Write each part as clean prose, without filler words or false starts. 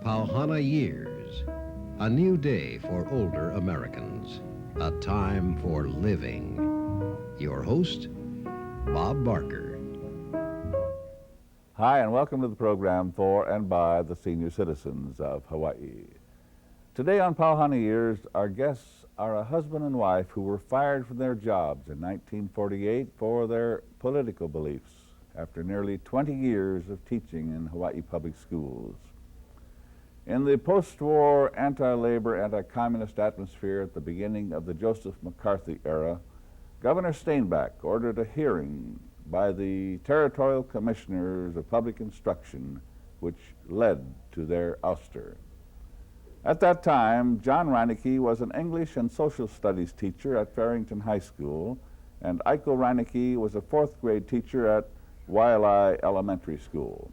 Pauhana Years, a new day for older Americans, a time for living. Your host, Bob Barker. Hi, and welcome to the program for and by the senior citizens of Hawaii. Today on Pauhana Years, our guests are a husband and wife who were fired from their jobs in 1948 for their political beliefs after nearly 20 years of teaching in Hawaii public schools. In the post-war anti-labor, anti-communist atmosphere at the beginning of the Joseph McCarthy era, Governor Steinbach ordered a hearing by the Territorial Commissioners of Public Instruction, which led to their ouster. At that time, John Reinecke was an English and social studies teacher at Farrington High School, and Aiko Reinecke was a fourth grade teacher at Waialae Elementary School.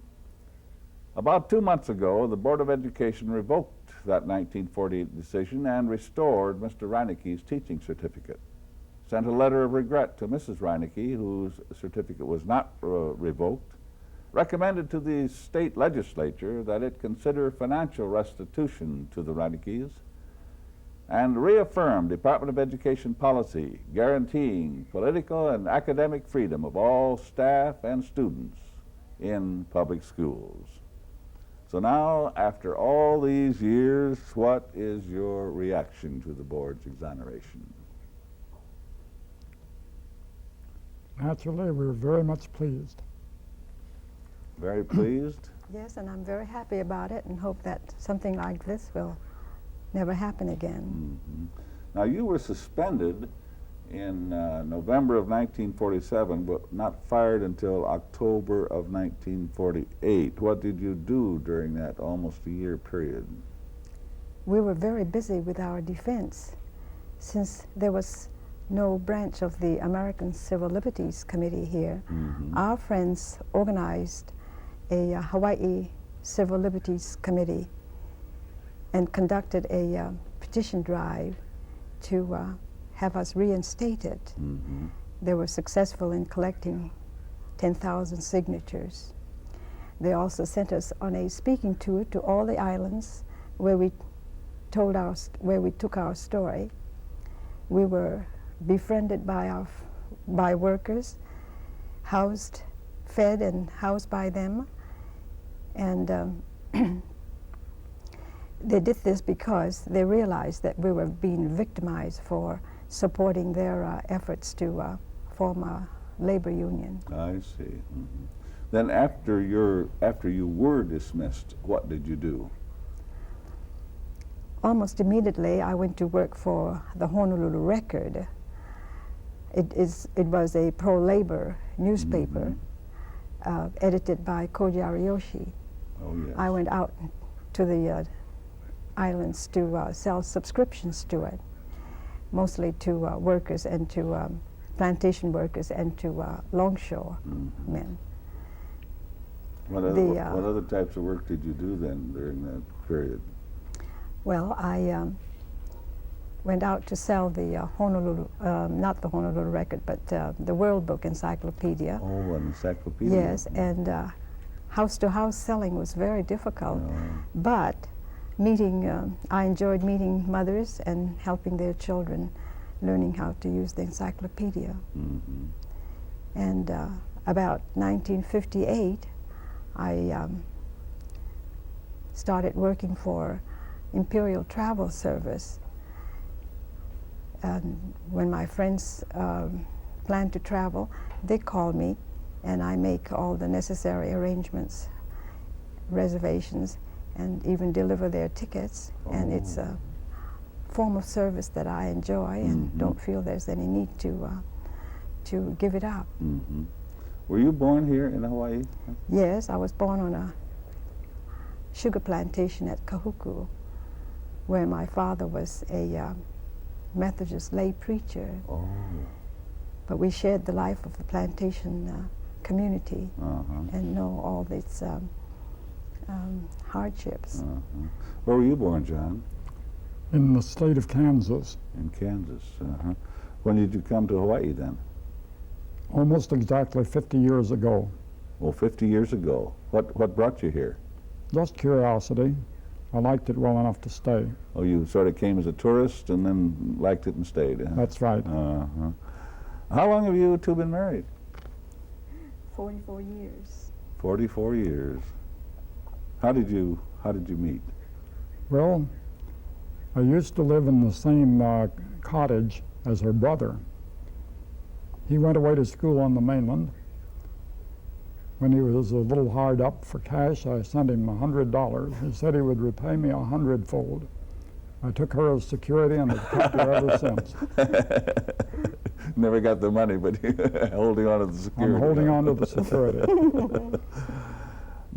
About 2 months ago, the Board of Education revoked that 1948 decision and restored Mr. Reinecke's teaching certificate. Sent a letter of regret to Mrs. Reinecke, whose certificate was not revoked, recommended to the state legislature that it consider financial restitution to the Reineckes, and reaffirmed Department of Education policy guaranteeing political and academic freedom of all staff and students in public schools. So now, after all these years, what is your reaction to the board's exoneration? Naturally, we're very much pleased. Very pleased? Yes, and I'm very happy about it and hope that something like this will never happen again. Mm-hmm. Now, you were suspended in November of 1947, but not fired until October of 1948. What did you do during that almost a year period? We were very busy with our defense. Since there was no branch of the American Civil Liberties Committee here, our friends organized a Hawaii Civil Liberties Committee and conducted a petition drive to have us reinstated. They were successful in collecting 10,000 signatures. They also sent us on a speaking tour to all the islands where we told where we took our story. We were befriended by workers, housed, fed and housed by them, and they did this because they realized that we were being victimized for supporting their efforts to form a labor union. I see. Then after you were dismissed, what did you do? Almost immediately, I went to work for the Honolulu Record. It was a pro-labor newspaper edited by Koji Ariyoshi. Oh, yes. I went out to the islands to sell subscriptions to it, mostly to workers and to plantation workers and to longshore men. What other types of work did you do then during that period? Well, I went out to sell the Honolulu, not the Honolulu Record, but the World Book Encyclopedia. Oh, an encyclopedia. Yes, and house-to-house selling was very difficult, but I enjoyed meeting mothers and helping their children, learning how to use the encyclopedia. And about 1958, I started working for Imperial Travel Service. And when my friends plan to travel, they call me, and I make all the necessary arrangements, reservations, and even deliver their tickets. And it's a form of service that I enjoy and don't feel there's any need to give it up. Were you born here in Hawaii? Yes, I was born on a sugar plantation at Kahuku, where my father was a Methodist lay preacher. But we shared the life of the plantation community and know all its hardships. Where were you born, John? In the state of Kansas. In Kansas. When did you come to Hawaii then? Almost exactly 50 years ago. Well, 50 years ago. What brought you here? Just curiosity. I liked it well enough to stay. Oh, you sort of came as a tourist and then liked it and stayed, huh? That's right. Uh-huh. How long have you two been married? 44 years. 44 years. How did you meet? Well, I used to live in the same cottage as her brother. He went away to school on the mainland. When he was a little hard up for cash, I sent him $100. He said he would repay me 100-fold. I took her as security and have kept her ever since. Never got the money, but holding on to the security. I'm holding on to the security.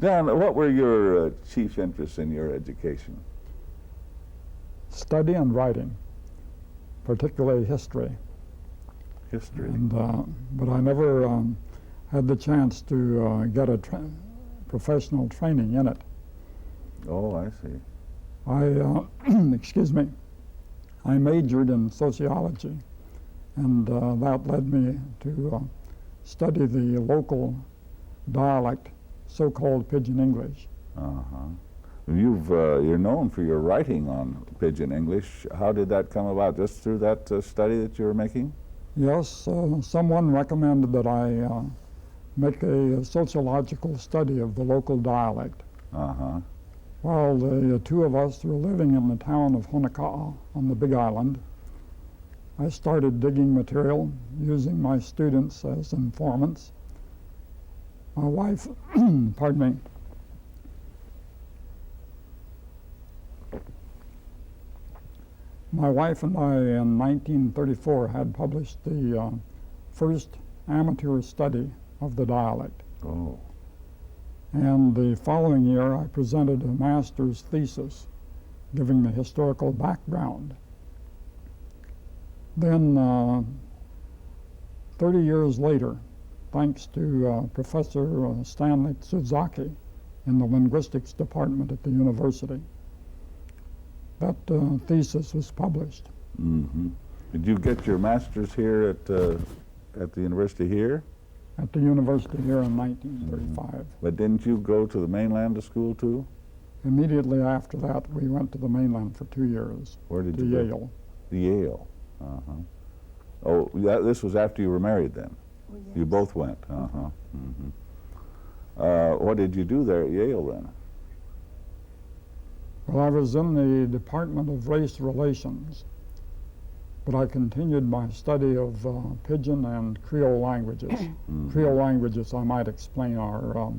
John, what were your chief interests in your education? Study and writing, particularly history. History. And, but I never had the chance to get a professional training in it. Oh, I see. I, excuse me, I majored in sociology, and that led me to study the local dialect, so-called Pidgin English. Uh-huh. You're known for your writing on Pidgin English. How did that come about? Just through that study that you were making? Yes, someone recommended that I make a sociological study of the local dialect. Uh-huh. While the two of us were living in the town of Honoka'a on the Big Island, I started digging material, using my students as informants. My wife, pardon me, my wife and I in 1934 had published the first amateur study of the dialect. Oh. And the following year I presented a master's thesis giving the historical background. Then 30 years later, thanks to Professor Stanley Tsuzaki in the linguistics department at the university, that thesis was published. Mm-hmm. Did you get your master's here at the university here? At the university here in 1935. But didn't you go to the mainland to school too? Immediately after that, we went to the mainland for 2 years. Where did to you go? Yale. To Yale. Uh-huh. Oh, this was after you were married then? Oh, yes. You both went? Uh-huh. Mm-hmm. What did you do there at Yale then? Well, I was in the Department of Race Relations, but I continued my study of Pidgin and Creole languages. Mm-hmm. Creole languages, I might explain, are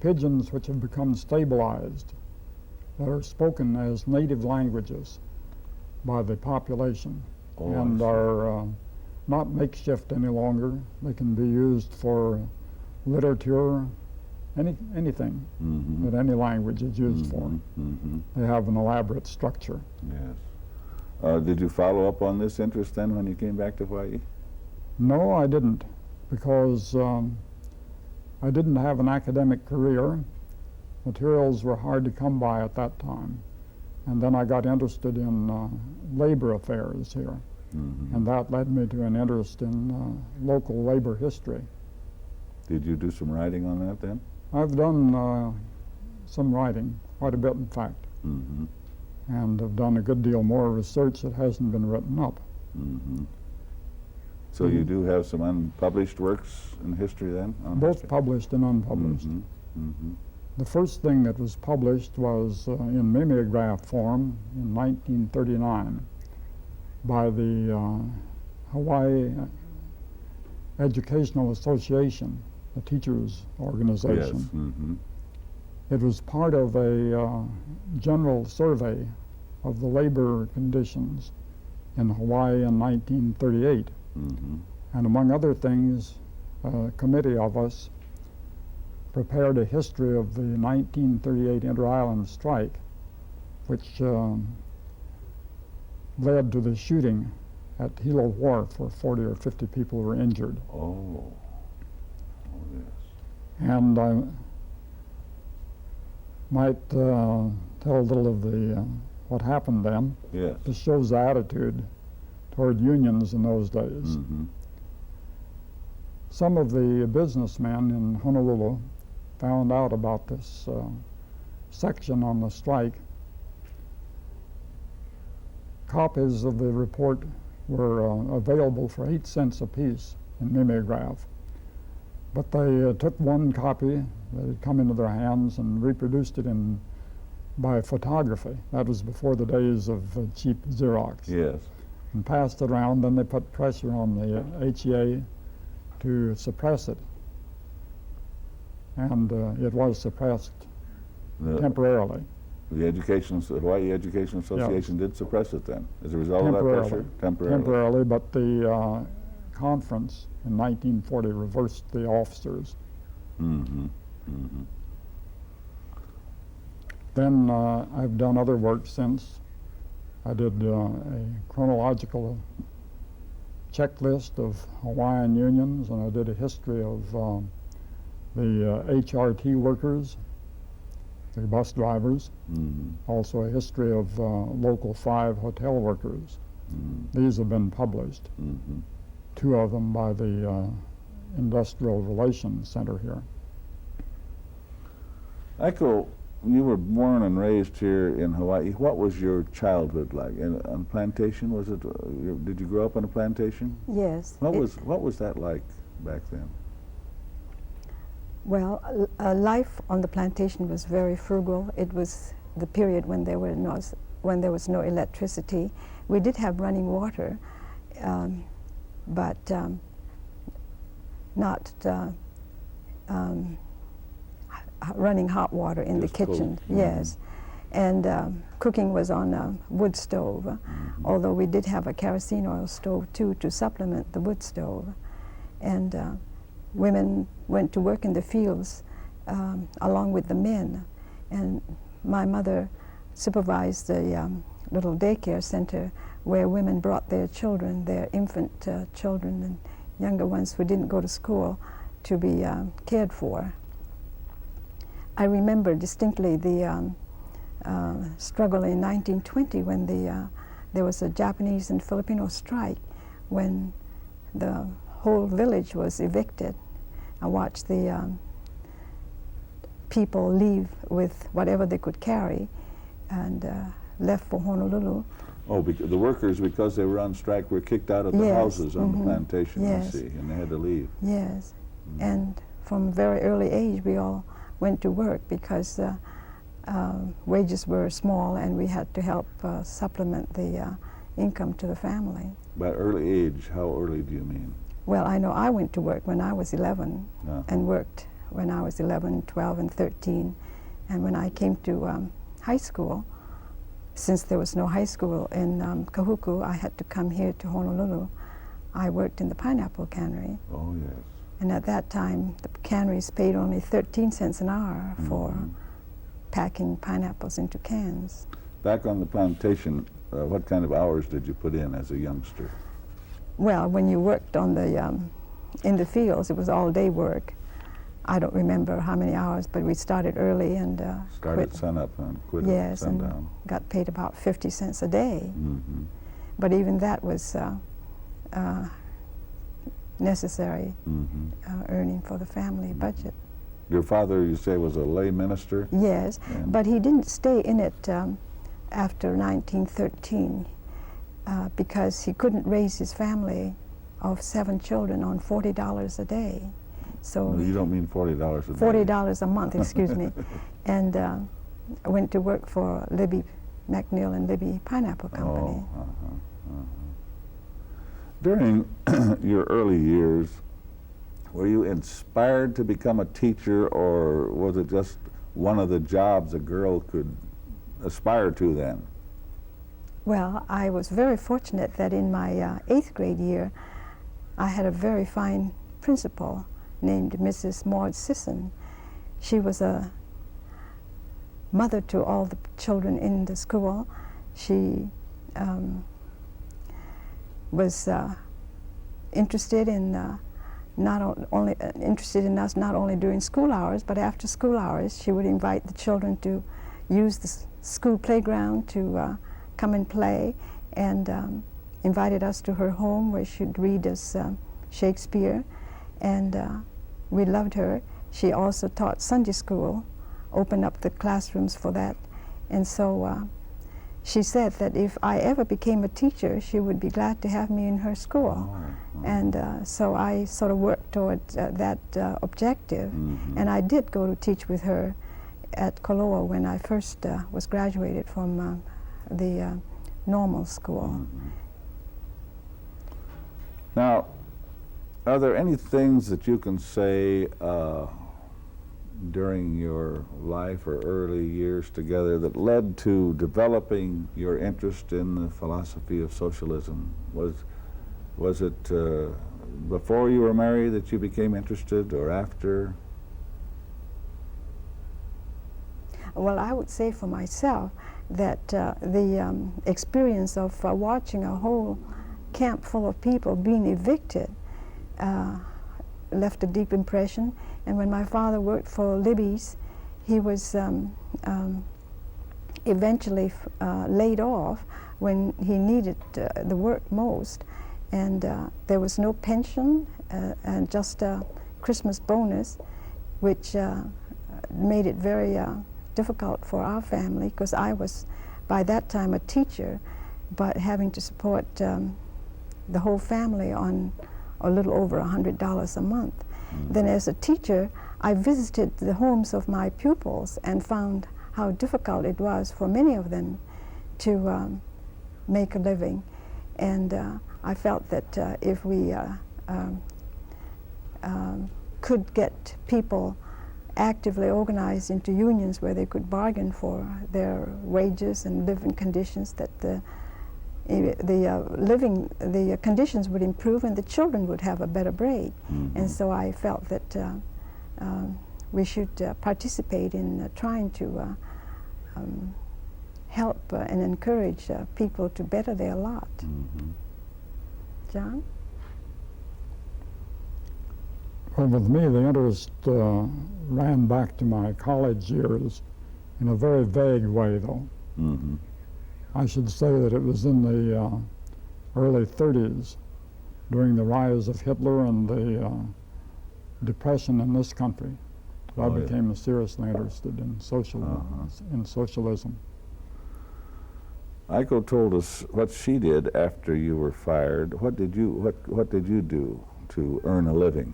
Pidgins which have become stabilized, that are spoken as native languages by the population, Oh, and I see. are not makeshift any longer. They can be used for literature, anything Mm-hmm. that any language is used for. Mm-hmm. They have an elaborate structure. Yes. Did you follow up on this interest then when you came back to Hawaii? No, I didn't, because I didn't have an academic career. Materials were hard to come by at that time. And then I got interested in labor affairs here. Mm-hmm. And that led me to an interest in local labor history. Did you do some writing on that then? I've done some writing, quite a bit in fact, Mm-hmm. and have done a good deal more research that hasn't been written up. Mm-hmm. So you do have some unpublished works in history then? on Both history? published and unpublished. Mm-hmm. Mm-hmm. The first thing that was published was in mimeograph form in 1939 by the Hawaii Educational Association, the teachers' Yes. organization. Mm-hmm. It was part of a general survey of the labor conditions in Hawaii in 1938. Mm-hmm. And among other things, a committee of us prepared a history of the 1938 Inter-Island Strike, which led to the shooting at Hilo Wharf, where 40 or 50 people were injured. Oh. Oh, yes. And I might tell a little of the what happened then. Yes. This shows the attitude toward unions in those days. Mm-hmm. Some of the businessmen in Honolulu found out about this section on the strike. Copies of the report were available for 8 cents apiece in mimeograph. But they took one copy that had come into their hands and reproduced it by photography. That was before the days of cheap Xerox. Yes. And passed it around. Then they put pressure on the HEA to suppress it. And it was suppressed temporarily. The Hawaii Education Association did suppress it then, as a result of that pressure? Temporarily, but the conference in 1940 reversed the officers. Mm-hmm. Mm-hmm. Then I've done other work since. I did a chronological checklist of Hawaiian unions, and I did a history of the HRT workers, the bus drivers, also a history of Local 5 hotel workers. These have been published, 2 of them by the Industrial Relations Center here. Aiko, you were born and raised here in Hawaii. What was your childhood like? On plantation, was it? Did you grow up on a plantation? Yes. What was that like back then? Well, life on the plantation was very frugal. It was the period when there was no electricity. We did have running water, but not running hot water in the kitchen. Yes, and cooking was on a wood stove. Although we did have a kerosene oil stove too to supplement the wood stove, and women went to work in the fields along with the men, and my mother supervised a little daycare center where women brought their children, their infant children and younger ones who didn't go to school, to be cared for. I remember distinctly the struggle in 1920 when there was a Japanese and Filipino strike, when the whole village was evicted. I watched the people leave with whatever they could carry and left for Honolulu. Oh, the workers, because they were on strike, were kicked out of the houses on the plantation, yes. I see, and they had to leave. Yes, and from a very early age we all went to work because wages were small and we had to help supplement the income to the family. By early age, how early do you mean? Well, I know I went to work when I was 11 and worked when I was 11, 12, and 13. And when I came to high school, since there was no high school in Kahuku, I had to come here to Honolulu. I worked in the pineapple cannery. Oh, yes. And at that time, the canneries paid only 13 cents an hour for packing pineapples into cans. Back on the plantation, what kind of hours did you put in as a youngster? Well, when you worked on the in the fields, it was all day work. I don't remember how many hours, but we started early and started quit. sun up and quit Yes, at sundown. and got paid about 50 cents a day. But even that was necessary earning for the family budget. Your father, you say, was a lay minister? Yes, but he didn't stay in it after 1913 because he couldn't raise his family of 7 children on $40 a day. So No, you don't mean $40 a day. $40 a month, excuse me. And I went to work for Libby McNeil and Libby Pineapple Company. During your early years, were you inspired to become a teacher, or was it just one of the jobs a girl could aspire to then? Well, I was very fortunate that in my 8th grade year, I had a very fine principal named Mrs. Maud Sisson. She was a mother to all the children in the school. She was interested in interested in us not only during school hours, but after school hours. She would invite the children to use the school playground to come and play, and invited us to her home where she'd read us Shakespeare, and we loved her. She also taught Sunday school open up the classrooms for that. And so she said that if I ever became a teacher, she would be glad to have me in her school. And so I sort of worked toward that objective. And I did go to teach with her at Koloa when I first was graduated from the normal school. Now, are there any things that you can say during your life or early years together that led to developing your interest in the philosophy of socialism? Was it before you were married that you became interested, or after? Well, I would say for myself that the experience of watching a whole camp full of people being evicted left a deep impression. And when my father worked for Libby's, he was eventually laid off when he needed the work most. And there was no pension and just a Christmas bonus, which made it very difficult for our family, because I was by that time a teacher, but having to support the whole family on a little over $100 a month. Then as a teacher, I visited the homes of my pupils and found how difficult it was for many of them to make a living. And I felt that if we could get people actively organized into unions where they could bargain for their wages and living conditions, that the conditions would improve and the children would have a better break. And so I felt that we should participate in trying to help and encourage people to better their lot. John? Well, with me, the interest ran back to my college years in a very vague way, though. I should say that it was in the early 30s, during the rise of Hitler and the depression in this country, that I became seriously interested in socialism. Aiko told us what she did after you were fired. What did you do to earn a living?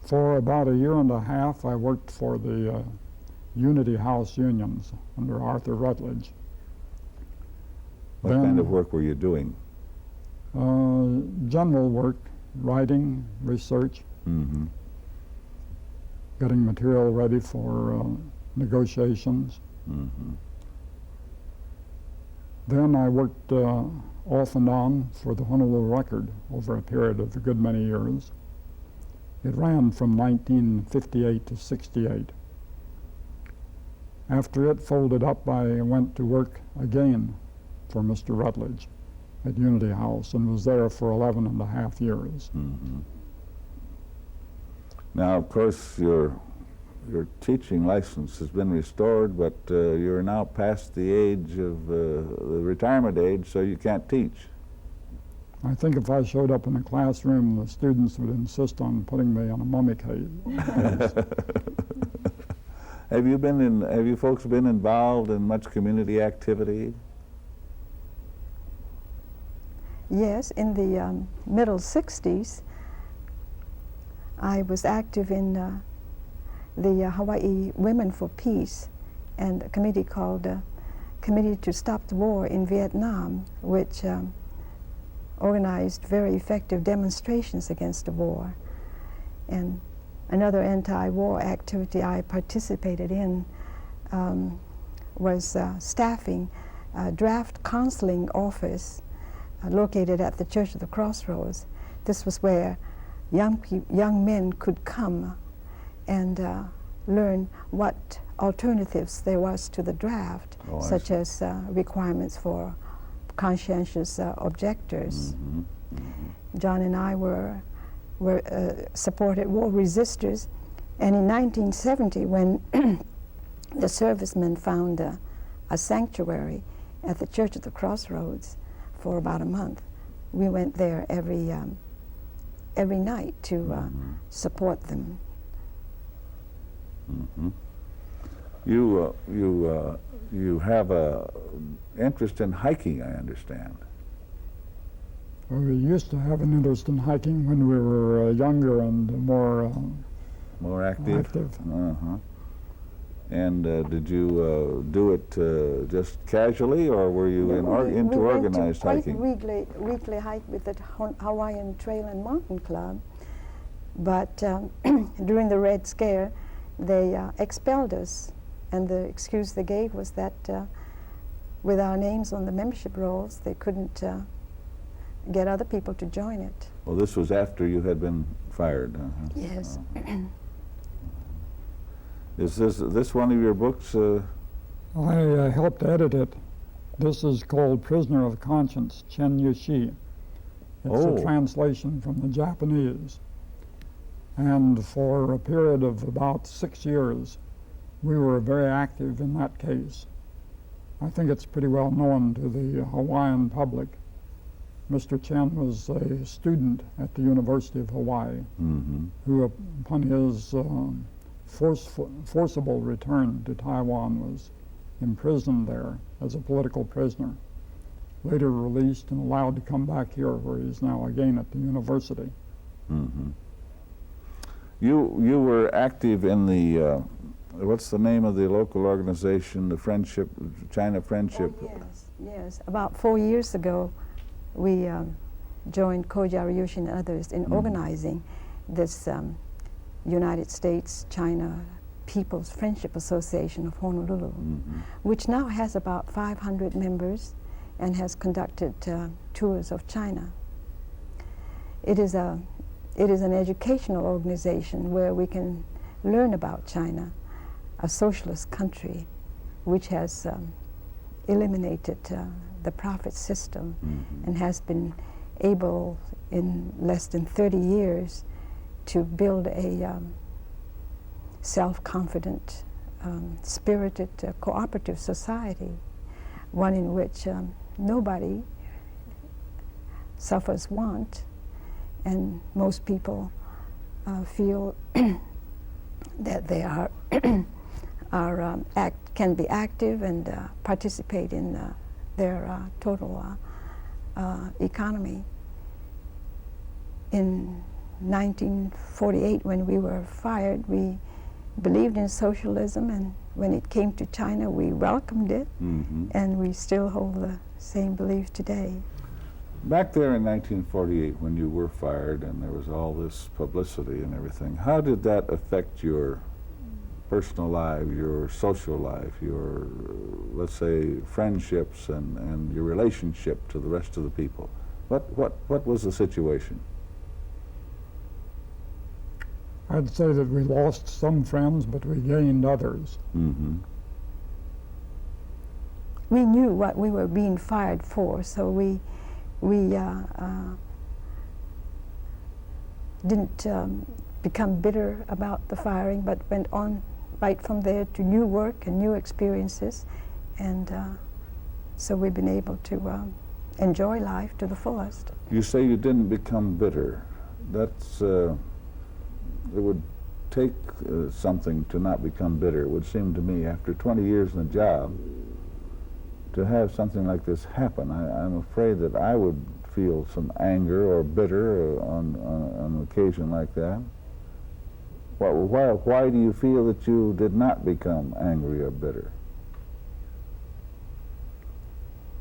For about a year and a half, I worked for the Unity House unions under Arthur Rutledge. What kind of work were you doing? General work, writing, research, getting material ready for negotiations. Then I worked off and on for the Honolulu Record over a period of a good many years. It ran from 1958 to 68. After it folded up, I went to work again for Mr. Rutledge at Unity House and was there for 11 and a half years. Now, of course, your teaching license has been restored, but you're now past the age of the retirement age, so you can't teach. I think if I showed up in a classroom, the students would insist on putting me on a mummy case. Have you folks been involved in much community activity? Yes, in the middle 60s, I was active in the Hawaii Women for Peace and a committee called Committee to Stop the War in Vietnam, which organized very effective demonstrations against the war. And another anti-war activity I participated in was staffing a draft counseling office located at the Church of the Crossroads. This was where young men could come and learn what alternatives there was to the draft, such as requirements for conscientious objectors. John and I were supported war resistors, and in 1970, when the servicemen found a sanctuary at the Church of the Crossroads for about a month, we went there every night to support them. Mm-hmm. You have a interest in hiking, I understand. Well, we used to have an interest in hiking when we were younger and more active. Uh-huh. And did you do it just casually, or were you into organized hiking? We went to weekly hike with the Hawaiian Trail and Mountain Club, but during the Red Scare, they expelled us, and the excuse they gave was that with our names on the membership rolls, they couldn't get other people to join it. Well, this was after you had been fired. Uh-huh. Yes. Is this one of your books? I helped edit it. This is called Prisoner of Conscience, Chen Yushi. It's a translation from the Japanese. And for a period of about 6 years, we were very active in that case. I think it's pretty well known to the Hawaiian public. Mr. Chen was a student at the University of Hawaii, who upon his forcible return to Taiwan was imprisoned there as a political prisoner, later released and allowed to come back here, where he's now again at the university. Mm-hmm. You were active in the, what's the name of the local organization, the Friendship, China Friendship? Oh, yes. About 4 years ago, we joined Koja Ryushin and others in organizing this United States-China People's Friendship Association of Honolulu, which now has about 500 members and has conducted tours of China. It is an educational organization where we can learn about China, a socialist country which has eliminated the profit system and has been able in less than 30 years to build a self-confident, spirited, cooperative society, one in which nobody suffers want, and most people feel that they can be active and participate in their total economy. In 1948, when we were fired, we believed in socialism, and when it came to China, we welcomed it, and we still hold the same beliefs today. Back there in 1948, when you were fired and there was all this publicity and everything, how did that affect your personal life, your social life, your, let's say, friendships and your relationship to the rest of the people? What was the situation? I'd say that we lost some friends, but we gained others. We knew what we were being fired for, so we didn't become bitter about the firing, but went on right from there to new work and new experiences, and so we've been able to enjoy life to the fullest. You say you didn't become bitter. That's it would take something to not become bitter. It would seem to me, after 20 years in the job, to have something like this happen. I'm afraid that I would feel some anger or bitter on an occasion like that. Why do you feel that you did not become angry or bitter?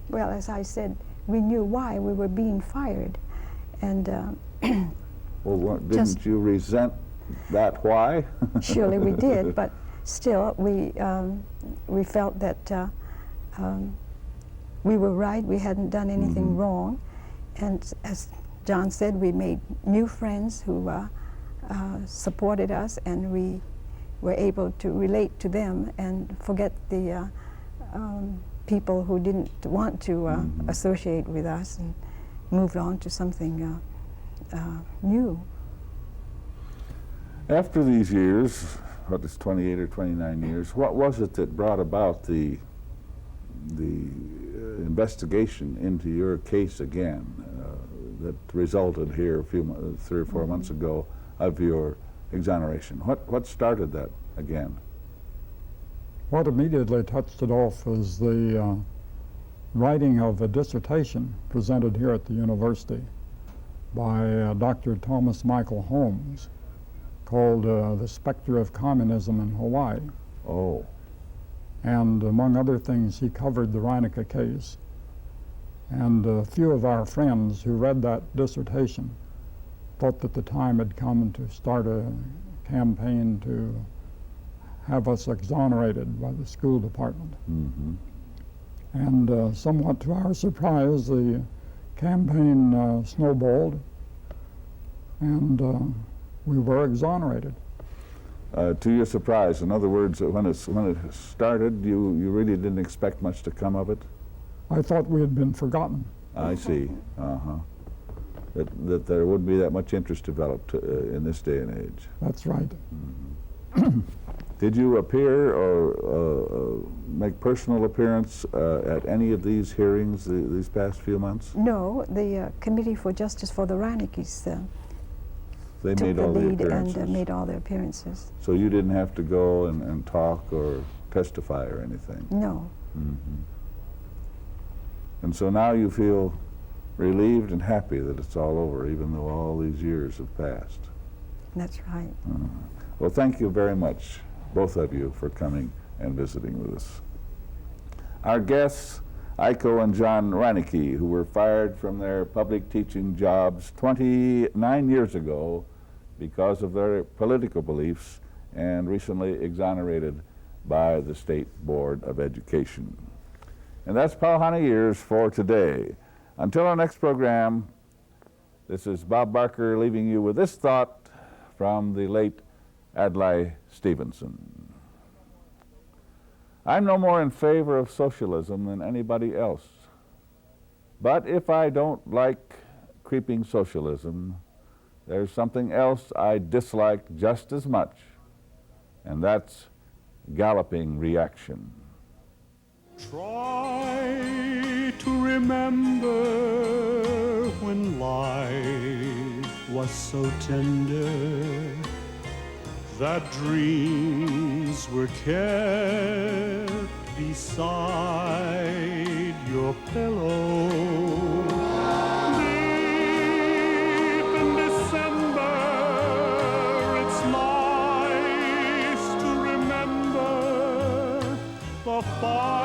Well, as I said, we knew why we were being fired, and well, didn't you resent that why? Surely we did, but still we felt that we were right. We hadn't done anything wrong, and as John said, we made new friends who supported us, and we were able to relate to them and forget the people who didn't want to associate with us, and moved on to something new. After these years, what is 28 or 29 years, what was it that brought about the investigation into your case again that resulted here 3 or 4 months ago of your Exoneration. What started that again? What immediately touched it off was the writing of a dissertation presented here at the university by Dr. Thomas Michael Holmes called The Specter of Communism in Hawaii. Oh. And among other things, he covered the Reinecke case. And a few of our friends who read that dissertation thought that the time had come to start a campaign to have us exonerated by the school department. Mm-hmm. And somewhat to our surprise, the campaign snowballed, and we were exonerated. To your surprise, in other words, when it started, you really didn't expect much to come of it? I thought we had been forgotten. I see. Uh-huh. That there wouldn't be that much interest developed in this day and age. That's right. Mm-hmm. Did you appear or make personal appearance at any of these hearings these past few months? No, the Committee for Justice for the Reineckes They took made the all the lead appearances. and made all the appearances. So you didn't have to go and talk or testify or anything? No. Mm-hmm. And so now you feel relieved and happy that it's all over, even though all these years have passed. That's right. Well, thank you very much, both of you, for coming and visiting with us. Our guests, Aiko and John Reinecke, who were fired from their public teaching jobs 29 years ago because of their political beliefs and recently exonerated by the State Board of Education. And that's Pauhana Years for today. Until our next program, this is Bob Barker leaving you with this thought from the late Adlai Stevenson. I'm no more in favor of socialism than anybody else. But if I don't like creeping socialism, there's something else I dislike just as much, and that's galloping reaction. Try to remember when life was so tender, that dreams were kept beside your pillow. Deep in December, it's nice to remember the fire